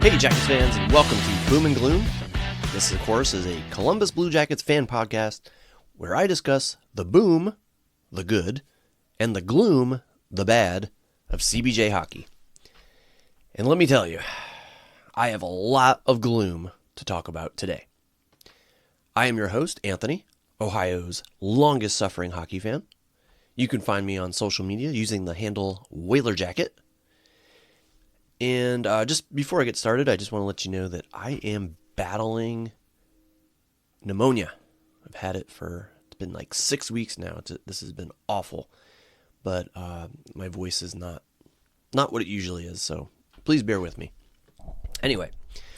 Hey Jackets fans, and welcome to Boom and Gloom. This, of course, is a Columbus Blue Jackets fan podcast where I discuss the boom, the good, and the gloom, the bad, of CBJ hockey. And let me tell you, I have a lot of gloom to talk about today. I am your host, Anthony, Ohio's longest-suffering hockey fan. You can find me on social media using the handle WhalerJacket. And just before I get started, I just want to let you know that I am battling pneumonia. I've had it it's been like 6 weeks now. This has been awful. But my voice is not what it usually is, so please bear with me. Anyway,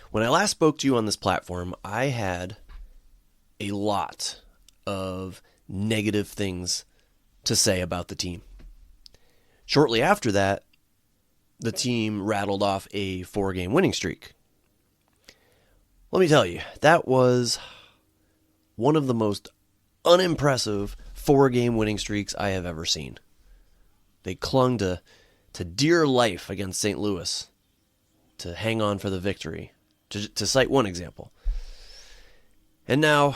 when I last spoke to you on this platform, I had a lot of negative things to say about the team. Shortly after that, the team rattled off a 4-game winning streak. Let me tell you, that was one of the most unimpressive 4-game winning streaks I have ever seen. They clung to dear life against St. Louis to hang on for the victory, to cite one example. And now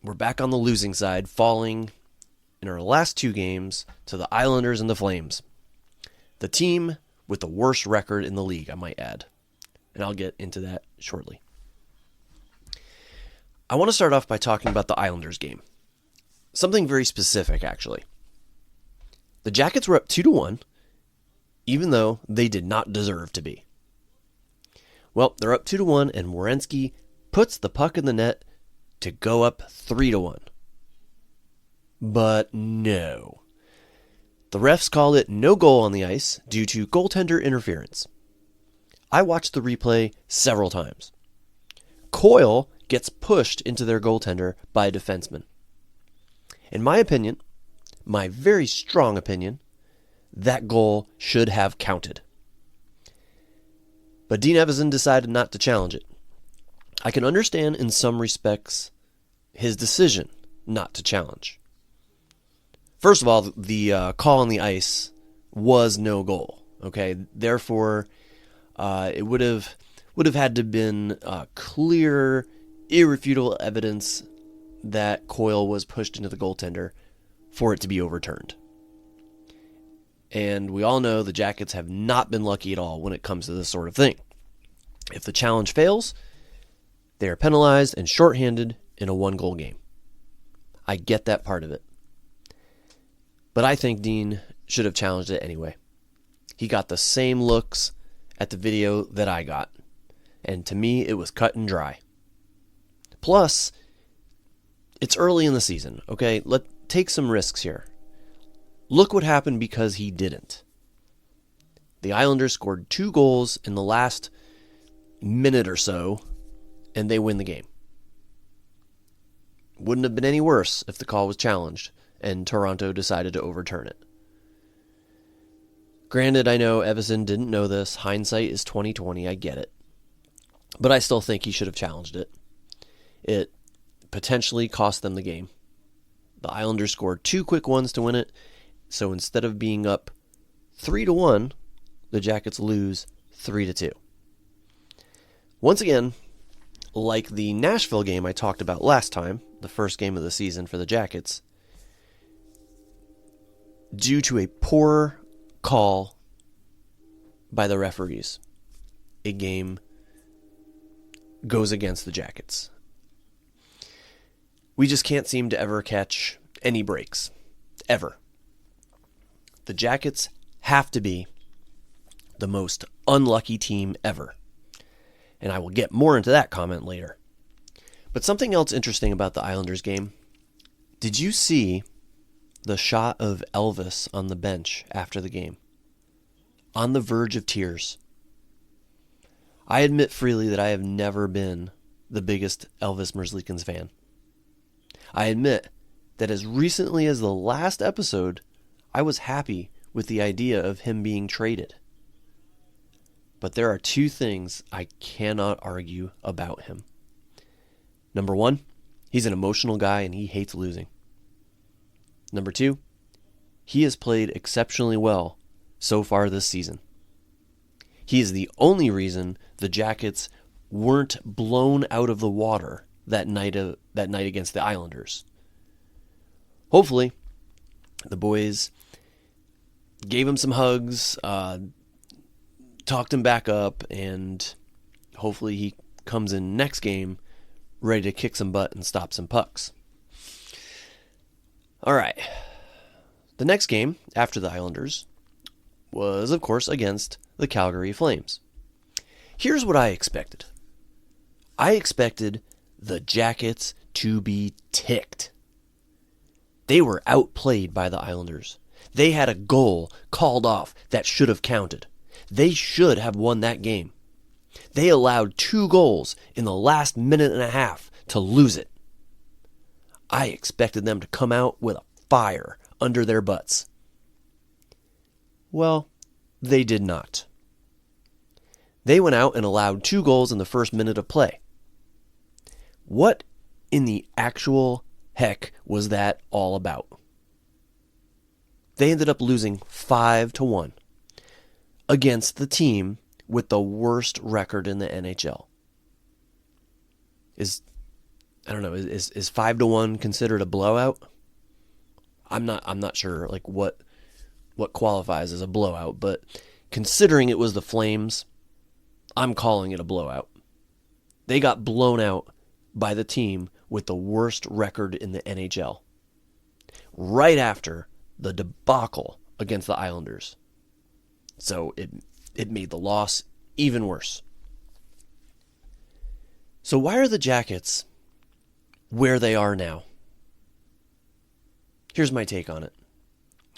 we're back on the losing side, falling in our last 2 games to the Islanders and the Flames. The team with the worst record in the league, I might add. And I'll get into that shortly. I want to start off by talking about the Islanders game. Something very specific, actually. The Jackets were up 2-1, even though they did not deserve to be. Well, they're up 2-1, and Werenski puts the puck in the net to go up 3-1. But no. The refs called it no goal on the ice due to goaltender interference. I watched the replay several times. Coyle gets pushed into their goaltender by a defenseman. In my opinion, my very strong opinion, that goal should have counted. But Dean Evason decided not to challenge it. I can understand in some respects his decision not to challenge. First of all, the call on the ice was no goal. Okay, therefore, it would have had to have been clear, irrefutable evidence that Coyle was pushed into the goaltender for it to be overturned. And we all know the Jackets have not been lucky at all when it comes to this sort of thing. If the challenge fails, they are penalized and shorthanded in a 1-goal game. I get that part of it. But I think Dean should have challenged it anyway. He got the same looks at the video that I got. And to me, it was cut and dry. Plus, it's early in the season, okay? Let's take some risks here. Look what happened because he didn't. The Islanders scored 2 goals in the last minute or so, and they win the game. Wouldn't have been any worse if the call was challenged and Toronto decided to overturn it. Granted, I know Evason didn't know this. Hindsight is 20/20. I get it. But I still think he should have challenged it. It potentially cost them the game. The Islanders scored 2 quick ones to win it. So instead of being up 3-1, the Jackets lose 3-2. Once again, like the Nashville game I talked about last time, the first game of the season for the Jackets, due to a poor call by the referees, a game goes against the Jackets. We just can't seem to ever catch any breaks. Ever. The Jackets have to be the most unlucky team ever. And I will get more into that comment later. But something else interesting about the Islanders game. Did you see the shot of Elvis on the bench after the game? On the verge of tears. I admit freely that I have never been the biggest Elvis Merzlikins fan. I admit that as recently as the last episode, I was happy with the idea of him being traded. But there are 2 things I cannot argue about him. Number 1, he's an emotional guy and he hates losing. Number 2, he has played exceptionally well so far this season. He is the only reason the Jackets weren't blown out of the water that night against the Islanders. Hopefully, the boys gave him some hugs, talked him back up, and hopefully he comes in next game ready to kick some butt and stop some pucks. All right. The next game after the Islanders was, of course, against the Calgary Flames. Here's what I expected. I expected the Jackets to be ticked. They were outplayed by the Islanders. They had a goal called off that should have counted. They should have won that game. They allowed 2 goals in the last minute and a half to lose it. I expected them to come out with a fire under their butts. Well, they did not. They went out and allowed 2 goals in the first minute of play. What in the actual heck was that all about? They ended up losing 5-1 against the team with the worst record in the NHL. Is 5-1 considered a blowout? I'm not sure like what qualifies as a blowout, but considering it was the Flames, I'm calling it a blowout. They got blown out by the team with the worst record in the NHL. Right after the debacle against the Islanders. So it made the loss even worse. So why are the Jackets where they are now? Here's my take on it.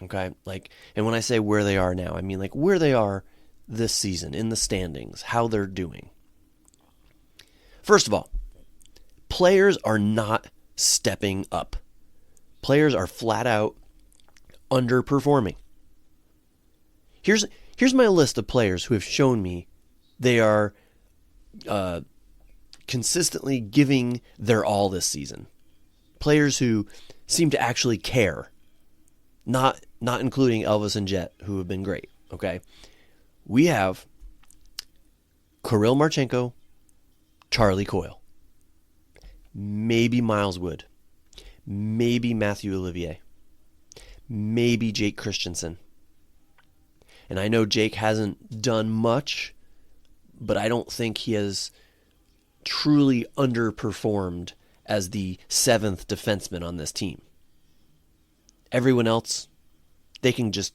Okay? And when I say where they are now, I mean where they are this season in the standings, how they're doing. First of all, players are not stepping up. Players are flat out underperforming. Here's my list of players who have shown me they are consistently giving their all this season. Players who seem to actually care. Not including Elvis and Jet, who have been great. Okay? We have Kirill Marchenko, Charlie Coyle, maybe Miles Wood, maybe Matthew Olivier, maybe Jake Christensen. And I know Jake hasn't done much, but I don't think he has truly underperformed as the 7th defenseman on this team. Everyone else, they can just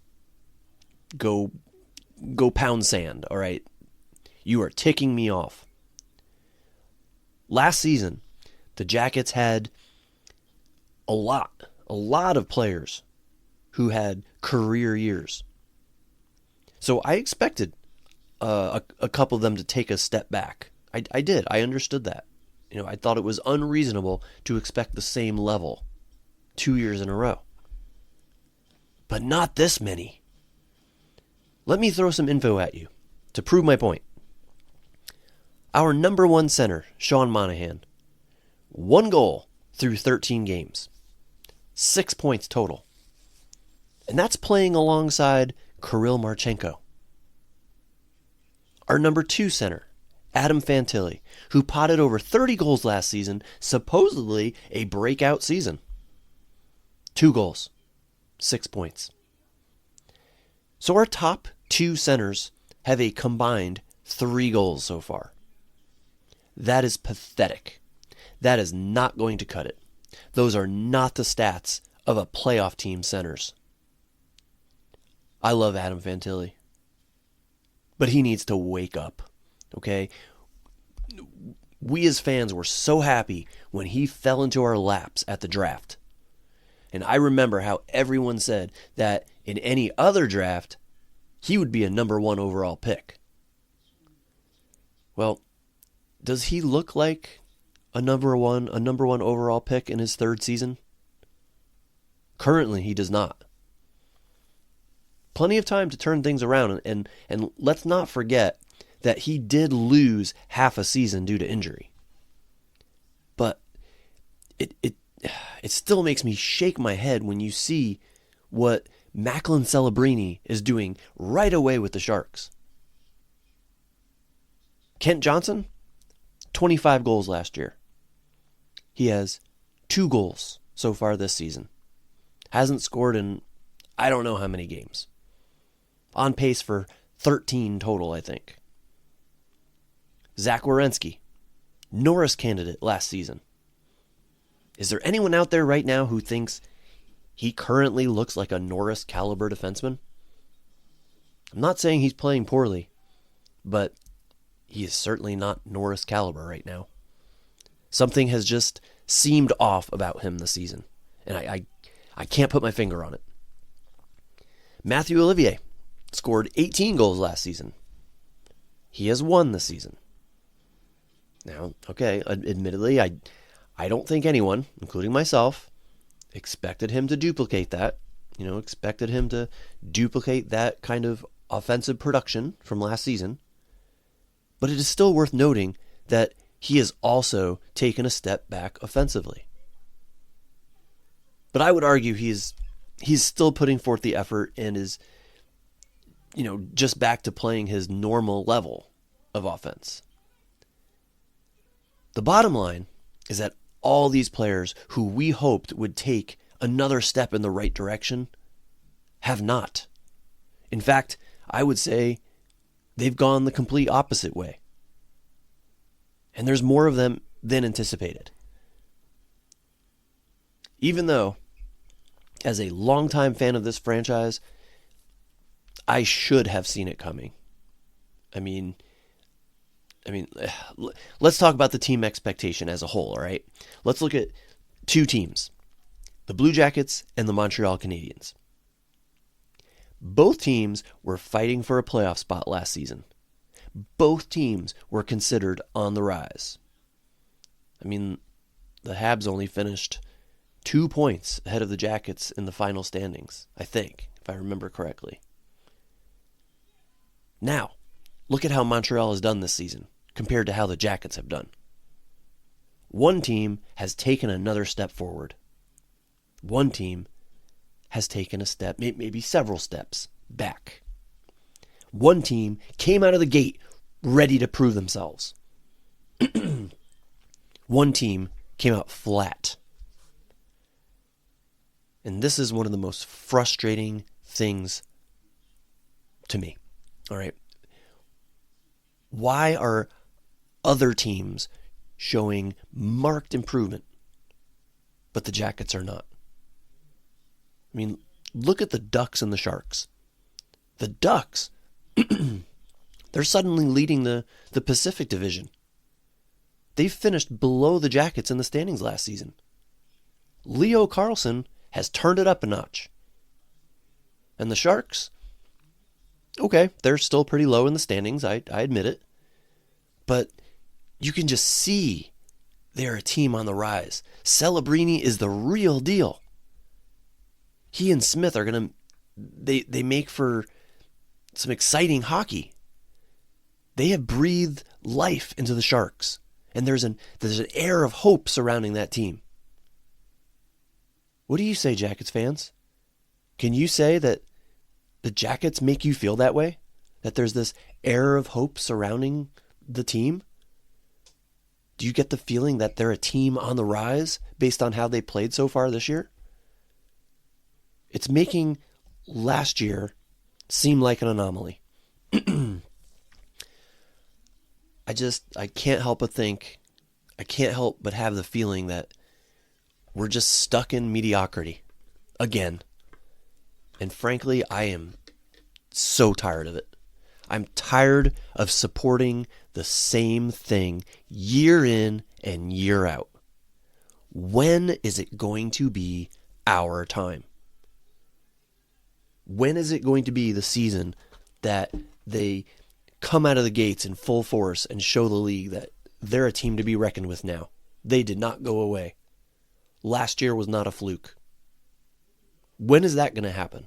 go pound sand, all right? You are ticking me off. Last season, the Jackets had a lot of players who had career years. So I expected a couple of them to take a step back. I did. I understood that. I thought it was unreasonable to expect the same level 2 years in a row. But not this many. Let me throw some info at you to prove my point. Our number 1 center, Sean Monahan, 1 goal through 13 games. 6 points total. And that's playing alongside Kirill Marchenko. Our number 2 center, Adam Fantilli, who potted over 30 goals last season, supposedly a breakout season. 2 goals, 6 points. So our top 2 centers have a combined 3 goals so far. That is pathetic. That is not going to cut it. Those are not the stats of a playoff team centers. I love Adam Fantilli, but he needs to wake up, okay? We as fans were so happy when he fell into our laps at the draft. And I remember how everyone said that in any other draft, he would be a number 1 overall pick. Well, does he look like a number one overall pick in his 3rd season? Currently, he does not. Plenty of time to turn things around, and let's not forget that he did lose half a season due to injury. But it still makes me shake my head when you see what Macklin Celebrini is doing right away with the Sharks. Kent Johnson, 25 goals last year. He has 2 goals so far this season. Hasn't scored in I don't know how many games. On pace for 13 total, I think. Zach Werenski, Norris candidate last season. Is there anyone out there right now who thinks he currently looks like a Norris caliber defenseman? I'm not saying he's playing poorly, but he is certainly not Norris caliber right now. Something has just seemed off about him this season, and I can't put my finger on it. Matthew Olivier scored 18 goals last season. He has 1 this season. Now, okay, admittedly, I don't think anyone, including myself, expected him to duplicate that. Expected him to duplicate that kind of offensive production from last season. But it is still worth noting that he has also taken a step back offensively. But I would argue he's still putting forth the effort and is, just back to playing his normal level of offense. The bottom line is that all these players who we hoped would take another step in the right direction have not. In fact, I would say they've gone the complete opposite way. And there's more of them than anticipated. Even though, as a longtime fan of this franchise, I should have seen it coming. I mean, let's talk about the team expectation as a whole, all right? Let's look at 2 teams, the Blue Jackets and the Montreal Canadiens. Both teams were fighting for a playoff spot last season. Both teams were considered on the rise. The Habs only finished 2 points ahead of the Jackets in the final standings, I think, if I remember correctly. Now, look at how Montreal has done this season compared to how the Jackets have done. One team has taken another step forward. One team has taken a step, maybe several steps back. One team came out of the gate ready to prove themselves. One team came out flat. And this is one of the most frustrating things to me. All right. Why are other teams showing marked improvement, but the Jackets are not? Look at the Ducks and the Sharks. The Ducks, they're suddenly leading the Pacific Division. They finished below the Jackets in the standings last season. Leo Carlson has turned it up a notch. And the Sharks, okay, they're still pretty low in the standings, I admit it. But you can just see they're a team on the rise. Celebrini is the real deal. He and Smith are going to, they make for some exciting hockey. They have breathed life into the Sharks. And there's an air of hope surrounding that team. What do you say, Jackets fans? Can you say that the Jackets make you feel that way? That there's this air of hope surrounding the team? Do you get the feeling that they're a team on the rise based on how they played so far this year? It's making last year seem like an anomaly. I can't help but have the feeling that we're just stuck in mediocrity again. And frankly, I am so tired of it. I'm tired of supporting the same thing year in and year out. When is it going to be our time? When is it going to be the season that they come out of the gates in full force and show the league that they're a team to be reckoned with now? They did not go away. Last year was not a fluke. When is that going to happen?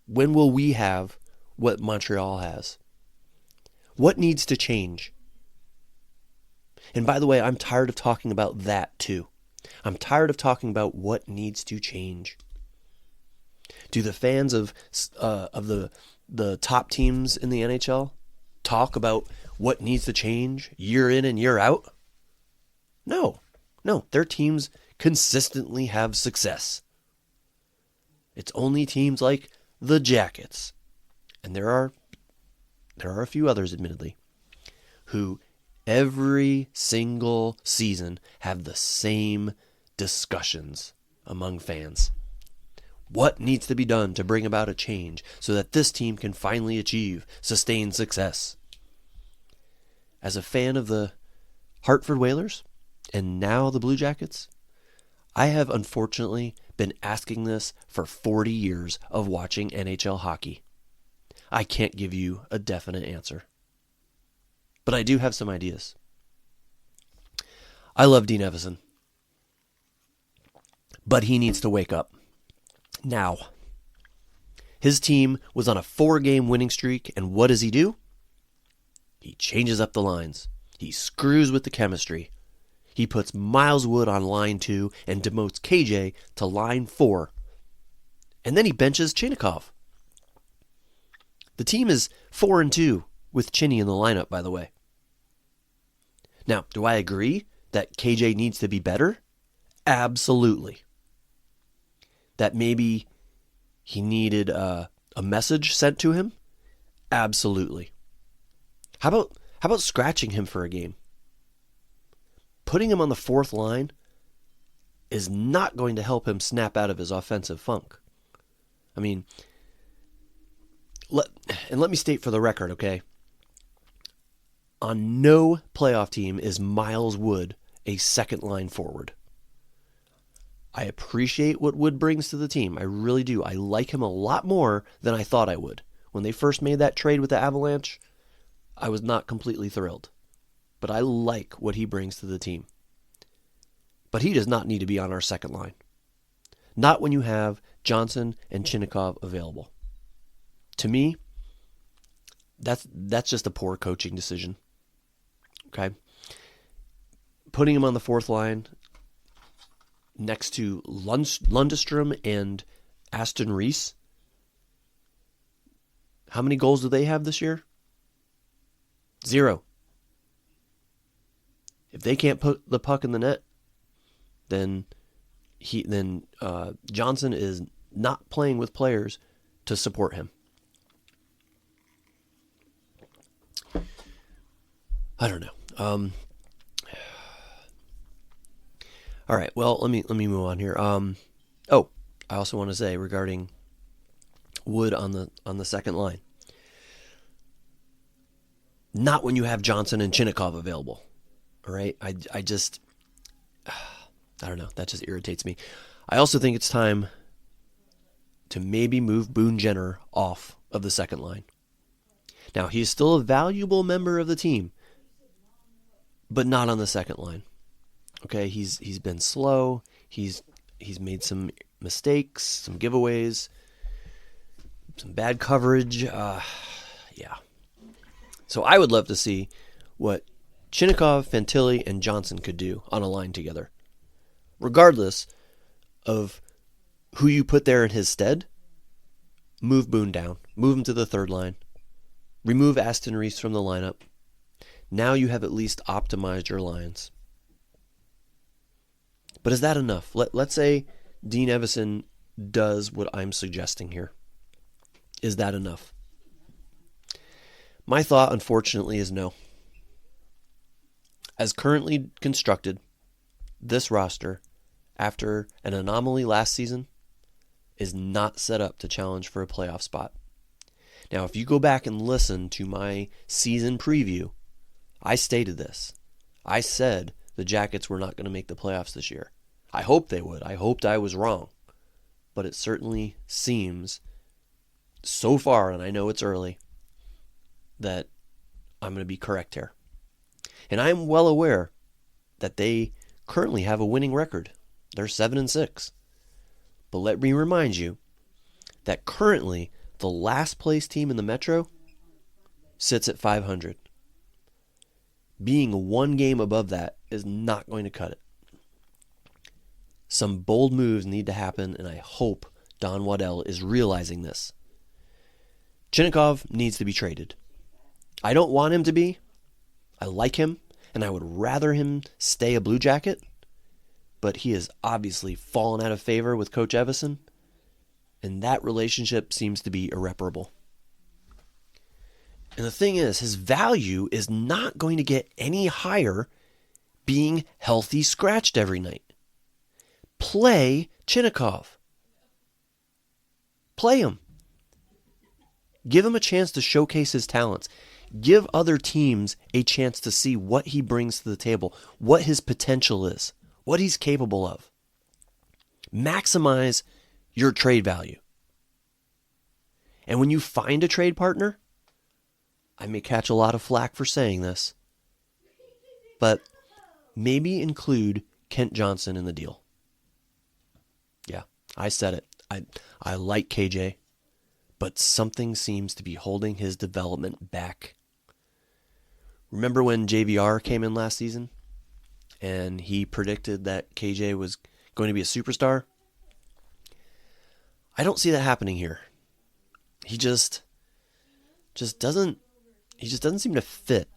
When will we have what Montreal has? What needs to change? And by the way, I'm tired of talking about that too. I'm tired of talking about what needs to change. Do the fans of the top teams in the NHL talk about what needs to change year in and year out? No. Their teams consistently have success. It's only teams like the Jackets, and there are a few others, admittedly, who every single season have the same discussions among fans. What needs to be done to bring about a change so that this team can finally achieve sustained success? As a fan of the Hartford Whalers and now the Blue Jackets, I have unfortunately been asking this for 40 years of watching NHL hockey. I can't give you a definite answer, but I do have some ideas. I love Dean Evison, but he needs to wake up now. His team was on a 4-game winning streak, and what does he do? He changes up the lines. He screws with the chemistry. He puts Miles Wood on line 2 and demotes KJ to line 4. And then he benches Chinnikov. The team is 4-2 with Chinny in the lineup, by the way. Now, do I agree that KJ needs to be better? Absolutely. That maybe he needed a message sent to him? Absolutely. How about scratching him for a game? Putting him on the 4th line is not going to help him snap out of his offensive funk. I mean, let me state for the record, okay? On no playoff team is Miles Wood a second-line forward. I appreciate what Wood brings to the team. I really do. I like him a lot more than I thought I would. When they first made that trade with the Avalanche, I was not completely thrilled. But I like what he brings to the team. But he does not need to be on our second line. Not when you have Johnson and Chinnikov available. To me, that's just a poor coaching decision. Okay? Putting him on the 4th line next to Lundestrom and Aston Reese. How many goals do they have this year? 0. If they can't put the puck in the net, then Johnson is not playing with players to support him. I don't know. All right. Well, let me move on here. I also want to say regarding Wood on the second line. Not when you have Johnson and Chinnikov available. All right. I don't know. That just irritates me. I also think it's time to maybe move Boone Jenner off of the second line. Now, he's still a valuable member of the team, but not on the second line. Okay, he's been slow. He's made some mistakes, some giveaways, some bad coverage. Yeah. So I would love to see what Chinnikov, Fantilli, and Johnson could do on a line together. Regardless of who you put there in his stead, move Boone down. Move him to the 3rd line. Remove Aston Reese from the lineup. Now you have at least optimized your lines. But is that enough? Let's say Dean Evison does what I'm suggesting here. Is that enough? My thought, unfortunately, is no. As currently constructed, this roster, after an anomaly last season, is not set up to challenge for a playoff spot. Now, if you go back and listen to my season preview, I stated this. I said the Jackets were not going to make the playoffs this year. I hoped they would. I hoped I was wrong. But it certainly seems so far, and I know it's early, that I'm going to be correct here. And I am well aware that they currently have a winning record. They're 7-6. But let me remind you that currently the last place team in the Metro sits at 500. Being 1 game above that is not going to cut it. Some bold moves need to happen, and I hope Don Waddell is realizing this. Chinnikov needs to be traded. I don't want him to be, I like him, and I would rather him stay a Blue Jacket, but he has obviously fallen out of favor with Coach Evison, and that relationship seems to be irreparable. And the thing is, his value is not going to get any higher being healthy scratched every night. Play Chinnikov. Play him. Give him a chance to showcase his talents. Give other teams a chance to see what he brings to the table, what his potential is, what he's capable of. Maximize your trade value. And when you find a trade partner, I may catch a lot of flack for saying this, but maybe include Kent Johnson in the deal. Yeah, I said it. I like KJ, but something seems to be holding his development back. Remember when JVR came in last season and he predicted that KJ was going to be a superstar? I don't see that happening here. He just doesn't seem to fit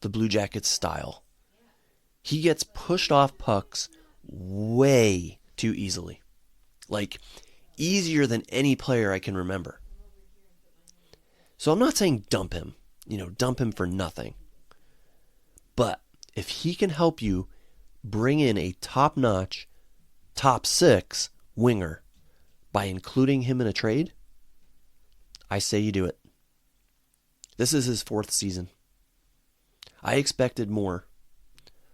the Blue Jackets style. He gets pushed off pucks way too easily. Like, easier than any player I can remember. So I'm not saying dump him for nothing. But if he can help you bring in a top-notch, top six winger by including him in a trade, I say you do it. This is his 4th season. I expected more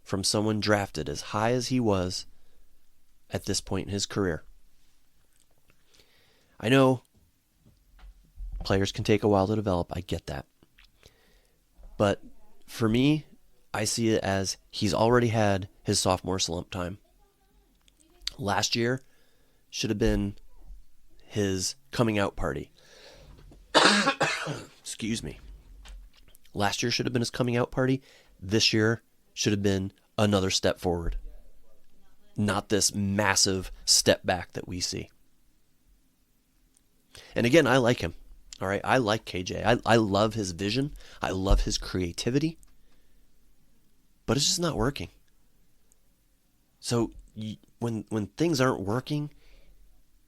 from someone drafted as high as he was at this point in his career. I know players can take a while to develop. I get that. But for me, I see it as he's already had his sophomore slump time. Last year should have been his coming out party. Excuse me. Last year should have been his coming out party. This year should have been another step forward. Not this massive step back that we see. And again, I like him. All right, I like KJ. I love his vision. I love his creativity. But it's just not working. So when things aren't working,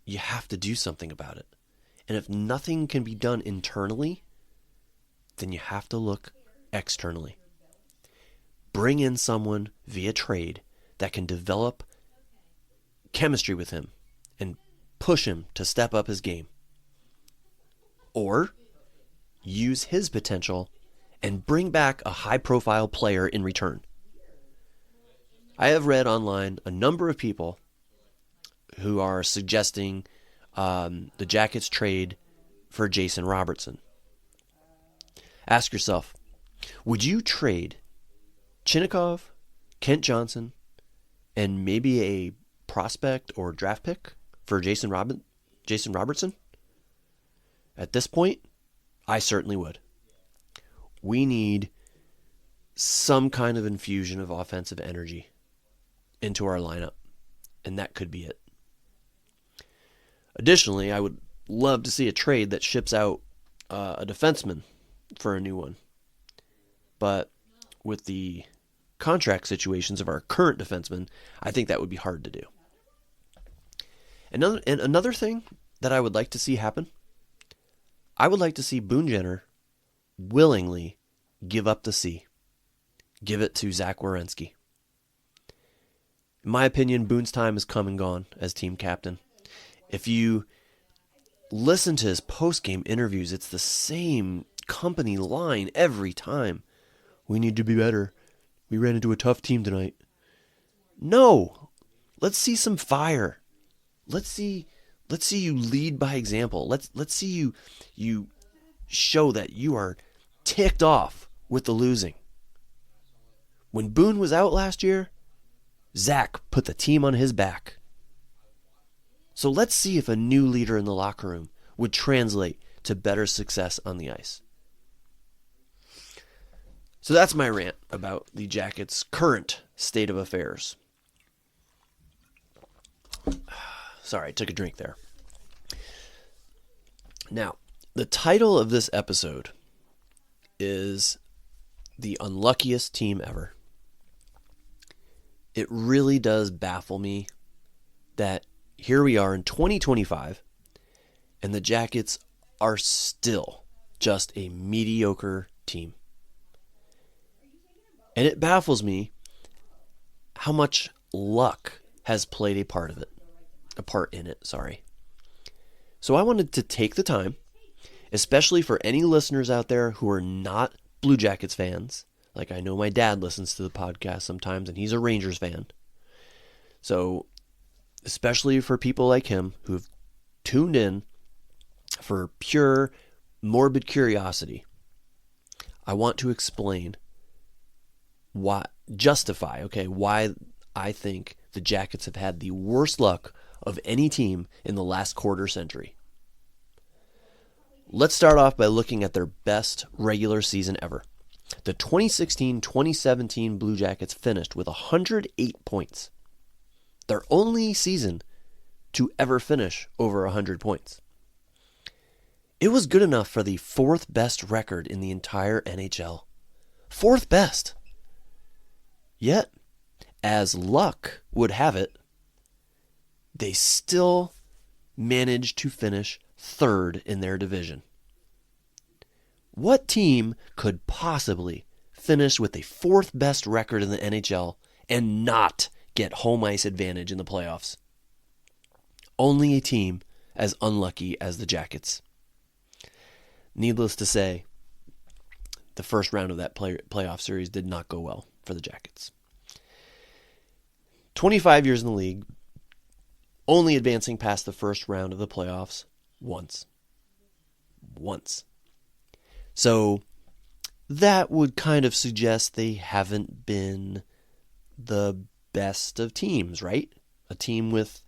you have to do something about it. And if nothing can be done internally, then you have to look externally. Bring in someone via trade that can develop chemistry with him and push him to step up his game. Or use his potential and bring back a high-profile player in return. I have read online a number of people who are suggesting the Jackets trade for Jason Robertson. Ask yourself, would you trade Chinnikov, Kent Johnson, and maybe a prospect or draft pick for Jason Robertson? At this point, I certainly would. We need some kind of infusion of offensive energy into our lineup, and that could be it. Additionally, I would love to see a trade that ships out a defenseman for a new one. But with the contract situations of our current defensemen, I think that would be hard to do. Another thing that I would like to see happen, I would like to see Boone Jenner willingly give up the C. Give it to Zach Werenski. In my opinion, Boone's time has come and gone as team captain. If you listen to his post-game interviews, it's the same company line every time. We need to be better. We ran into a tough team tonight. No. Let's see some fire. Let's see you lead by example. Let's see you show that you are ticked off with the losing. When Boone was out last year, Zach put the team on his back. So let's see if a new leader in the locker room would translate to better success on the ice. So that's my rant about the Jackets' current state of affairs. Sorry, I took a drink there. Now, the title of this episode is the unluckiest team ever. It really does baffle me that here we are in 2025 and the Jackets are still just a mediocre team. And it baffles me how much luck has played a part in it. So I wanted to take the time, especially for any listeners out there who are not Blue Jackets fans. Like, I know my dad listens to the podcast sometimes, and he's a Rangers fan. So, especially for people like him who've tuned in for pure morbid curiosity, I want to explain why I think the Jackets have had the worst luck of any team in the last quarter century. Let's start off by looking at their best regular season ever. The 2016-2017 Blue Jackets finished with 108 points. Their only season to ever finish over 100 points. It was good enough for the fourth best record in the entire NHL. Fourth best. Yet, as luck would have it, they still managed to finish third in their division. What team could possibly finish with the fourth best record in the NHL and not get home ice advantage in the playoffs? Only a team as unlucky as the Jackets. Needless to say, the first round of that playoff series did not go well for the Jackets. 25 years in the league, only advancing past the first round of the playoffs once. So that would kind of suggest they haven't been the best of teams, right? A team with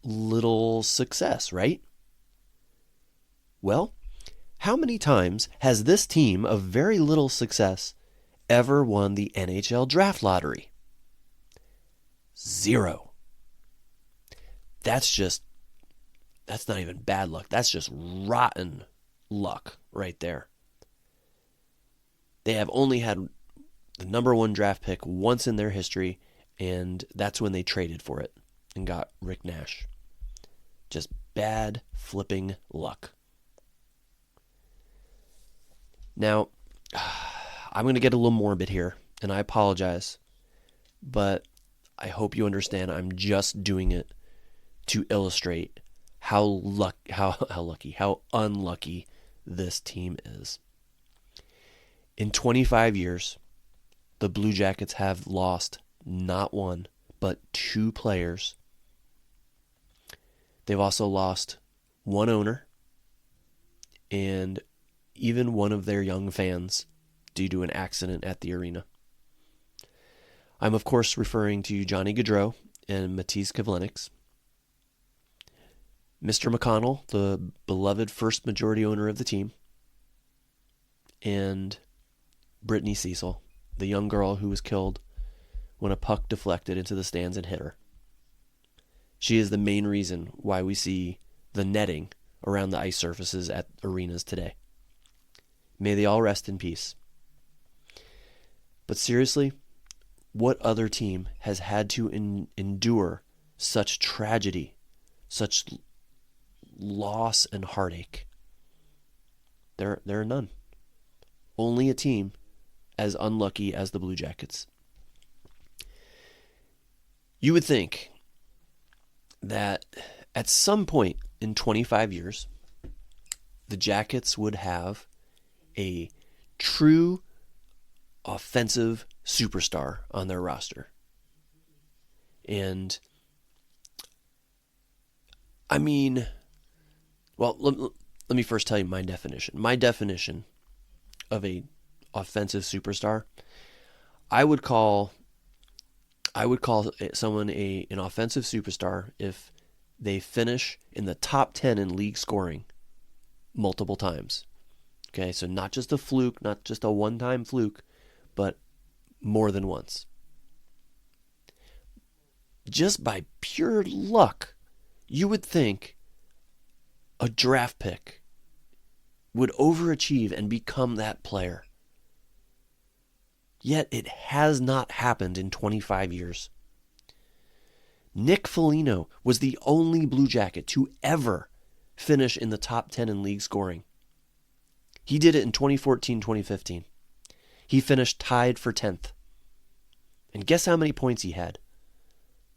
little success, right? Well, how many times has this team of very little success ever won the NHL draft lottery? 0. That's not even bad luck. That's just rotten luck right there. They have only had the number 1 draft pick once in their history, and that's when they traded for it and got Rick Nash. Just bad flipping luck. Now, I'm going to get a little morbid here, and I apologize, but I hope you understand I'm just doing it to illustrate how unlucky this team is. In 25 years, the Blue Jackets have lost not one, but 2 players. They've also lost 1 owner and even one of their young fans due to an accident at the arena. I'm, of course, referring to Johnny Gaudreau and Matiss Kivlenieks. Mr. McConnell, the beloved first majority owner of the team, and Brittany Cecil, the young girl who was killed when a puck deflected into the stands and hit her. She is the main reason why we see the netting around the ice surfaces at arenas today. May they all rest in peace. But seriously, what other team has had to endure such tragedy, such loss and heartache? There are none. Only a team as unlucky as the Blue Jackets. You would think that at some point in 25 years, the Jackets would have a true offensive superstar on their roster. And I mean, well, let me first tell you my definition. My definition of a offensive superstar, I would call someone an offensive superstar if they finish in the top 10 in league scoring multiple times. Okay, so not just a fluke, not just a one-time fluke, but more than once. Just by pure luck, you would think a draft pick would overachieve and become that player. Yet it has not happened in 25 years. Nick Foligno was the only Blue Jacket to ever finish in the top 10 in league scoring. He did it in 2014-2015. He finished tied for 10th. And guess how many points he had?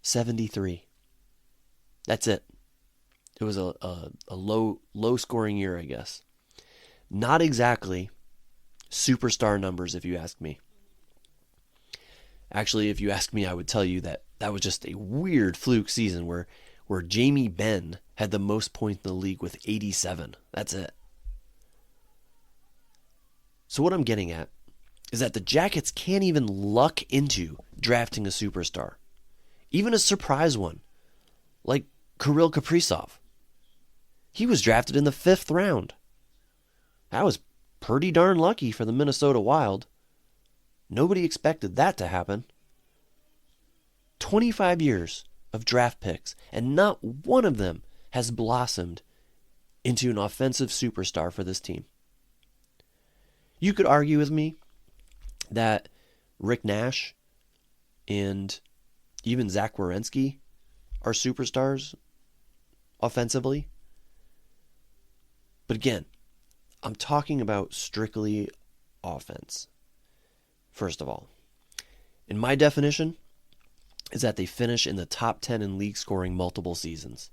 73. That's it. It was a low scoring year, I guess. Not exactly superstar numbers, if you ask me. Actually, if you ask me, I would tell you that was just a weird fluke season where Jamie Benn had the most points in the league with 87. That's it. So what I'm getting at is that the Jackets can't even luck into drafting a superstar. Even a surprise one, like Kirill Kaprizov. He was drafted in the 5th round. That was pretty darn lucky for the Minnesota Wild. Nobody expected that to happen. 25 years of draft picks, and not one of them has blossomed into an offensive superstar for this team. You could argue with me that Rick Nash and even Zach Werenski are superstars offensively. But again, I'm talking about strictly offense. First of all, in my definition, is that they finish in the top 10 in league scoring multiple seasons.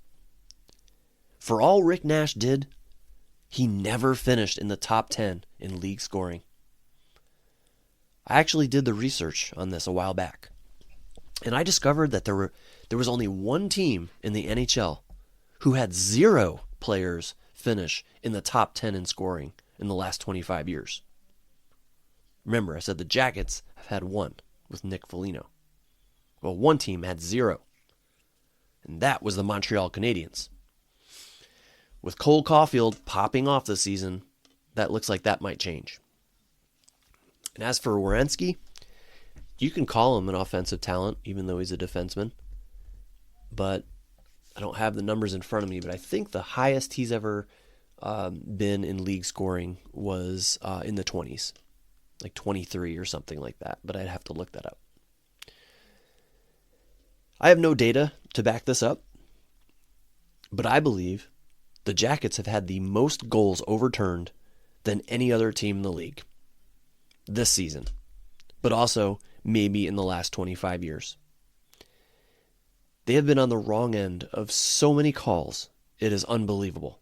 For all Rick Nash did, he never finished in the top 10 in league scoring. I actually did the research on this a while back, and I discovered that there was only one team in the NHL who had 0 players finish in the top 10 in scoring in the last 25 years. Remember, I said the Jackets have had 1 with Nick Foligno. Well, one team had 0, and that was the Montreal Canadiens. With Cole Caulfield popping off this season, that looks like that might change. And as for Werenski, you can call him an offensive talent, even though he's a defenseman. But I don't have the numbers in front of me, but I think the highest he's ever been in league scoring was in the 20s, like 23 or something like that. But I'd have to look that up. I have no data to back this up, but I believe the Jackets have had the most goals overturned than any other team in the league this season, but also maybe in the last 25 years. They have been on the wrong end of so many calls, it is unbelievable.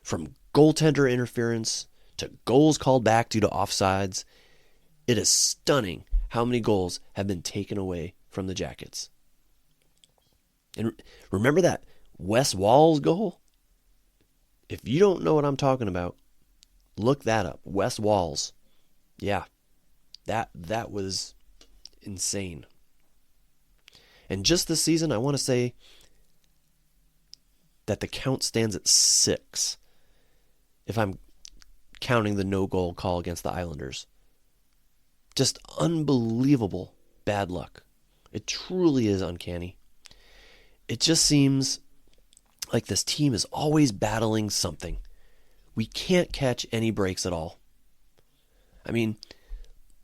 From goaltender interference to goals called back due to offsides, it is stunning how many goals have been taken away from the Jackets. And remember that Wes Walz goal? If you don't know what I'm talking about, look that up. Wes Walz. Yeah, that was insane. And just this season, I want to say that the count stands at 6, if I'm counting the no-goal call against the Islanders. Just unbelievable bad luck. It truly is uncanny. It just seems like this team is always battling something. We can't catch any breaks at all. I mean,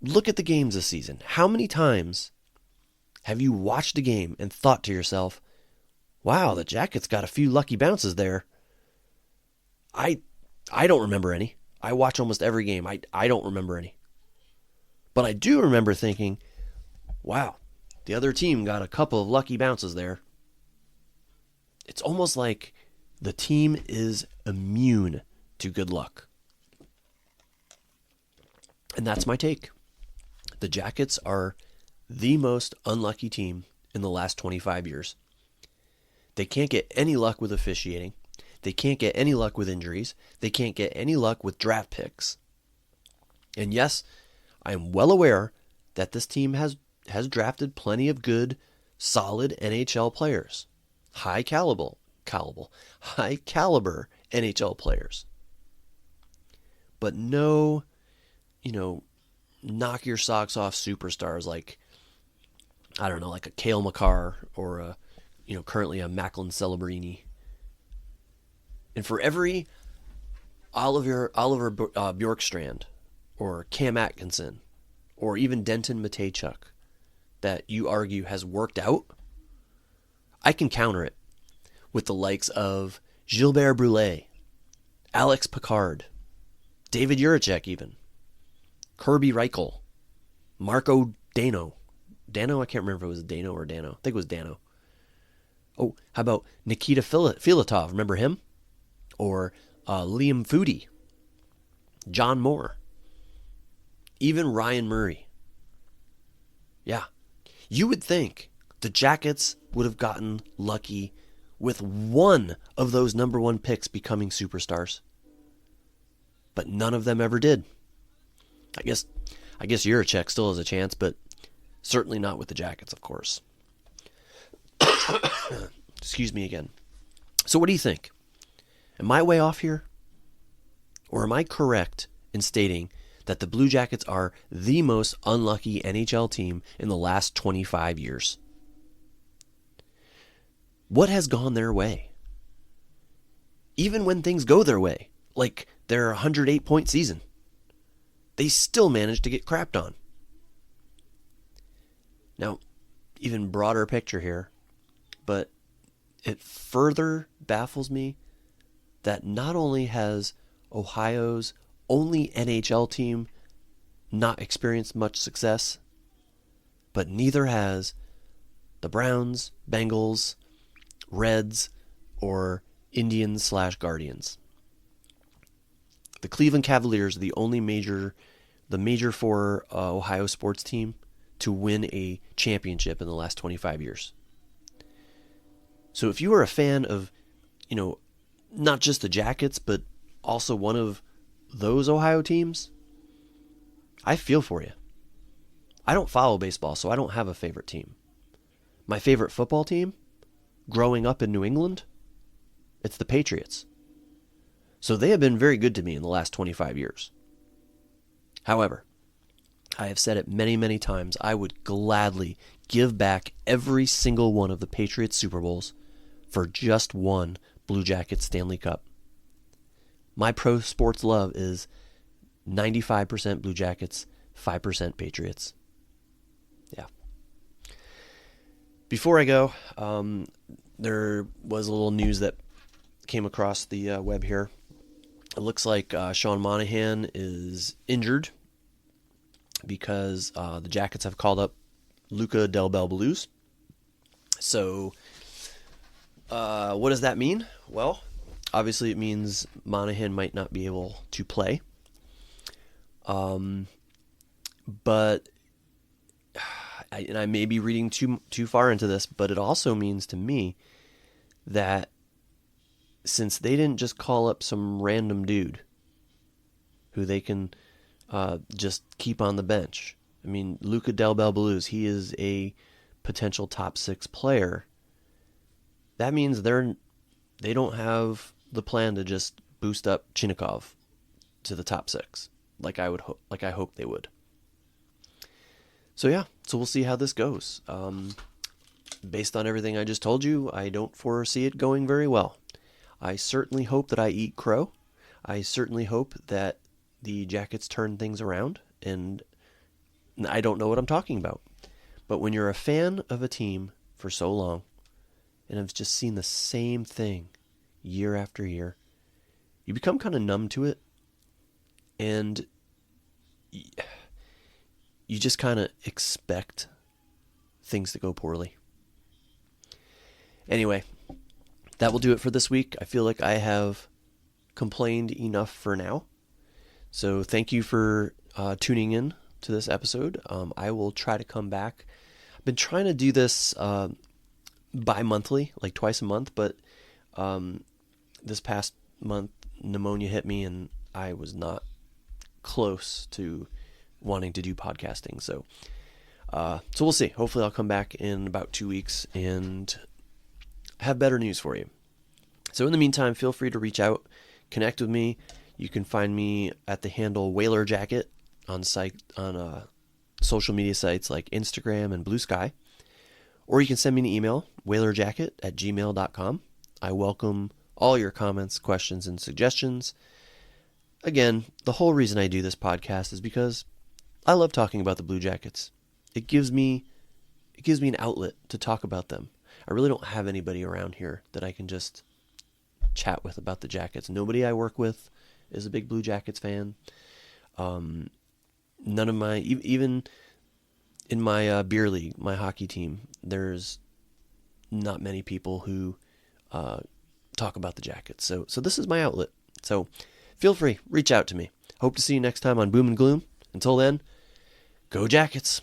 look at the games this season. How many times have you watched a game and thought to yourself, wow, the Jackets got a few lucky bounces there? I don't remember any. I watch almost every game. I don't remember any. But I do remember thinking, wow, the other team got a couple of lucky bounces there. It's almost like the team is immune to good luck. And that's my take. The Jackets are the most unlucky team in the last 25 years. They can't get any luck with officiating. They can't get any luck with injuries. They can't get any luck with draft picks. And yes, I am well aware that this team has drafted plenty of good, solid NHL players. High caliber NHL players. But no, knock your socks off superstars like, I don't know, like a Cale Makar or currently a Macklin Celebrini. And for every Oliver Bjorkstrand or Cam Atkinson or even Denton Mateychuk that you argue has worked out, I can counter it with the likes of Gilbert Brulé, Alex Picard, David Juracek even, Kirby Reichel, Marco Dano. Dano? I can't remember if it was Dano or Dano. I think it was Dano. Oh, how about Nikita Filatov? Remember him? Or Liam Foodie, John Moore, even Ryan Murray. Yeah. You would think the Jackets would have gotten lucky with one of those number one picks becoming superstars. But none of them ever did. I guess Juracek still has a chance, but certainly not with the Jackets, of course. Excuse me again. So what do you think? Am I way off here? Or am I correct in stating that the Blue Jackets are the most unlucky NHL team in the last 25 years? What has gone their way? Even when things go their way, like their 108-point season, they still manage to get crapped on. Now, even broader picture here, but it further baffles me that not only has Ohio's only NHL team not experienced much success, but neither has the Browns, Bengals, Reds, or Indians/Guardians. The Cleveland Cavaliers are the major four Ohio sports team to win a championship in the last 25 years. So if you are a fan of, not just the Jackets, but also one of those Ohio teams, I feel for you. I don't follow baseball, so I don't have a favorite team. My favorite football team, growing up in New England, it's the Patriots. So they have been very good to me in the last 25 years. However, I have said it many, many times, I would gladly give back every single one of the Patriots Super Bowls for just one Blue Jackets Stanley Cup. My pro sports love is 95% Blue Jackets, 5% Patriots. Yeah. Before I go, there was a little news that came across the web here. It looks like Sean Monahan is injured because the Jackets have called up Luca Del Bel Blues. So, what does that mean? Well, obviously it means Monahan might not be able to play. But I may be reading too far into this, but it also means to me that since they didn't just call up some random dude who they can just keep on the bench. I mean, Luca Del Bel Blues, he is a potential top 6 player. That means they don't have the plan to just boost up Chinnikov to the top 6 like I hope they would. So yeah, so we'll see how this goes. Based on everything I just told you, I don't foresee it going very well. I certainly hope that I eat crow. I certainly hope that the Jackets turn things around, and I don't know what I'm talking about. But when you're a fan of a team for so long, and have just seen the same thing year after year, you become kind of numb to it, and you just kind of expect things to go poorly. Anyway, that will do it for this week. I feel like I have complained enough for now. So thank you for tuning in to this episode. I will try to come back. I've been trying to do this bi-monthly, like twice a month, but this past month pneumonia hit me and I was not close to wanting to do podcasting. So we'll see. Hopefully I'll come back in about 2 weeks and have better news for you. So in the meantime, feel free to reach out, connect with me. You can find me at the handle Whaler Jacket on social media sites like Instagram and Blue Sky. Or you can send me an email, whalerjacket@gmail.com. I welcome all your comments, questions, and suggestions. Again, the whole reason I do this podcast is because I love talking about the Blue Jackets. It gives me an outlet to talk about them. I really don't have anybody around here that I can just chat with about the Jackets. Nobody I work with is a big Blue Jackets fan. None of my, even in my beer league, my hockey team, there's not many people who talk about the Jackets. So this is my outlet. So feel free, reach out to me. Hope to see you next time on Boom and Gloom. Until then, go Jackets.